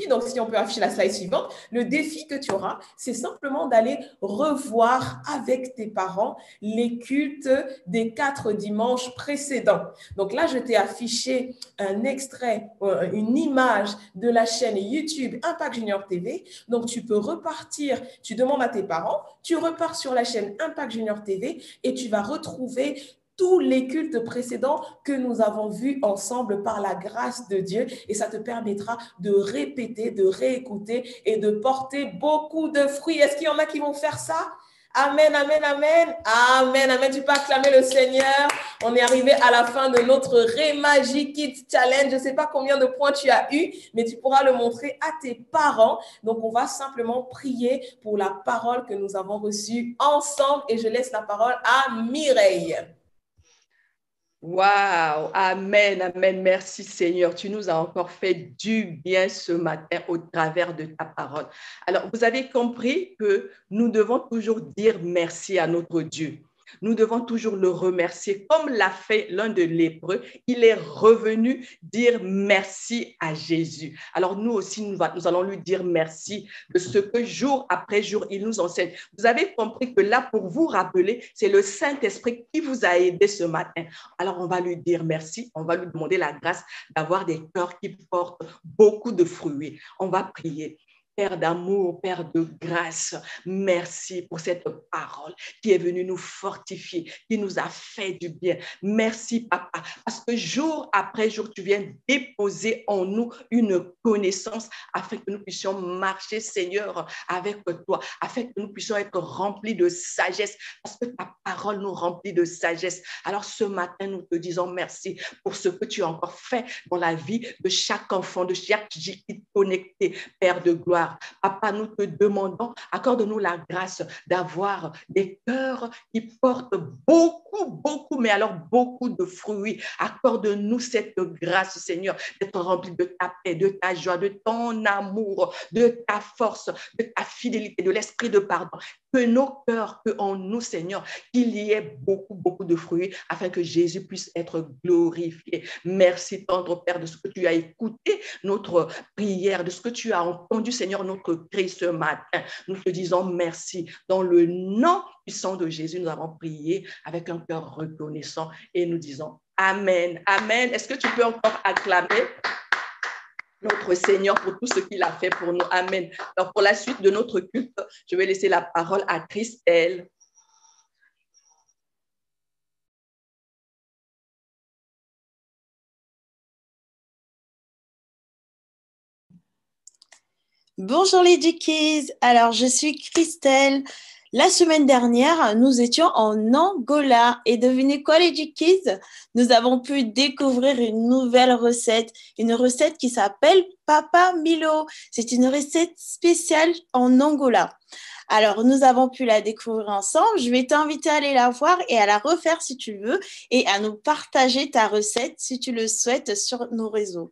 Donc, si on peut afficher la slide suivante, le défi que tu auras, c'est simplement d'aller revoir avec tes parents les cultes des 4 dimanches précédents. Donc là, je t'ai affiché un extrait, une image de la chaîne YouTube Impact Junior TV. Donc, tu peux repartir, tu demandes à tes parents, tu repars sur la chaîne Impact Junior TV et tu vas retrouver tous les cultes précédents que nous avons vus ensemble par la grâce de Dieu et ça te permettra de répéter, de réécouter et de porter beaucoup de fruits. Est-ce qu'il y en a qui vont faire ça? Amen, amen, amen, amen, amen. Tu peux acclamer le Seigneur. On est arrivé à la fin de notre Rema Kids Challenge. Je ne sais pas combien de points tu as eu, mais tu pourras le montrer à tes parents. Donc, on va simplement prier pour la parole que nous avons reçue ensemble et je laisse la parole à Mireille. Waouh, amen, amen. Merci Seigneur. Tu nous as encore fait du bien ce matin au travers de ta parole. Alors, vous avez compris que nous devons toujours dire merci à notre Dieu. Nous devons toujours le remercier comme l'a fait l'un de lépreux. Il est revenu dire merci à Jésus. Alors nous aussi, nous allons lui dire merci de ce que jour après jour, il nous enseigne. Vous avez compris que là, pour vous rappeler, c'est le Saint-Esprit qui vous a aidé ce matin. Alors on va lui dire merci, on va lui demander la grâce d'avoir des cœurs qui portent beaucoup de fruits. On va prier. Père d'amour, Père de grâce, merci pour cette parole qui est venue nous fortifier, qui nous a fait du bien. Merci, Papa, parce que jour après jour, tu viens déposer en nous une connaissance afin que nous puissions marcher, Seigneur, avec toi, afin que nous puissions être remplis de sagesse, parce que ta parole nous remplit de sagesse. Alors ce matin, nous te disons merci pour ce que tu as encore fait dans la vie de chaque enfant, de chaque Jiki connecté, Père de gloire. Papa, nous te demandons, accorde-nous la grâce d'avoir des cœurs qui portent beaucoup, mais alors beaucoup de fruits. Accorde-nous cette grâce, Seigneur, d'être remplis de ta paix, de ta joie, de ton amour, de ta force, de ta fidélité, de l'esprit de pardon. Que nos cœurs, que en nous, Seigneur, qu'il y ait beaucoup de fruits afin que Jésus puisse être glorifié. Merci, tendre Père, de ce que tu as écouté notre prière, de ce que tu as entendu, Seigneur, notre cri ce matin. Nous te disons merci. Dans le nom puissant de Jésus, nous avons prié avec un cœur reconnaissant et nous disons Amen. Amen. Est-ce que tu peux encore acclamer notre Seigneur pour tout ce qu'il a fait pour nous? Amen. Alors, pour la suite de notre culte, je vais laisser la parole à Christelle. Bonjour les Jikis, alors je suis Christelle. La semaine dernière, nous étions en Angola et devinez quoi les Jikis? Nous avons pu découvrir une nouvelle recette, une recette qui s'appelle Papa Milo. C'est une recette spéciale en Angola. Alors, nous avons pu la découvrir ensemble. Je vais t'inviter à aller la voir et à la refaire si tu veux et à nous partager ta recette si tu le souhaites sur nos réseaux.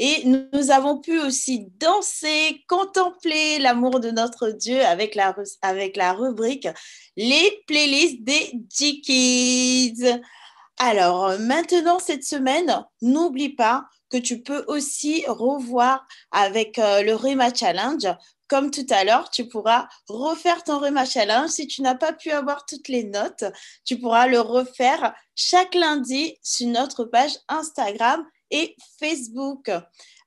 Et nous avons pu aussi danser, contempler l'amour de notre Dieu avec la rubrique « Les playlists des Jikis ». Alors, maintenant, cette semaine, n'oublie pas que tu peux aussi revoir avec le Rema Challenge. Comme tout à l'heure, tu pourras refaire ton Rema Challenge. Si tu n'as pas pu avoir toutes les notes, tu pourras le refaire chaque lundi sur notre page Instagram et Facebook.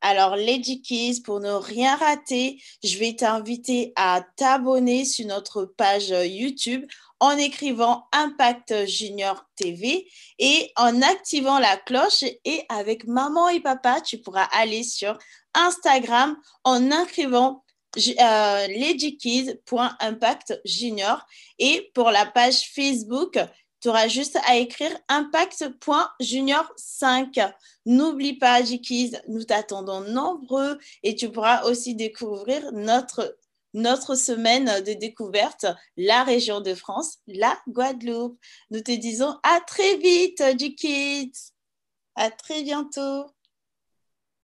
Alors, Lady Kids, pour ne rien rater, je vais t'inviter à t'abonner sur notre page YouTube en écrivant Impact Junior TV et en activant la cloche. Et avec maman et papa, tu pourras aller sur Instagram en écrivant ladykids.impactjunior. Et pour la page Facebook, tu auras juste à écrire impact.junior5. N'oublie pas, Jikis, nous t'attendons nombreux et tu pourras aussi découvrir notre semaine de découverte, la région de France, la Guadeloupe. Nous te disons à très vite, Jikis. À très bientôt.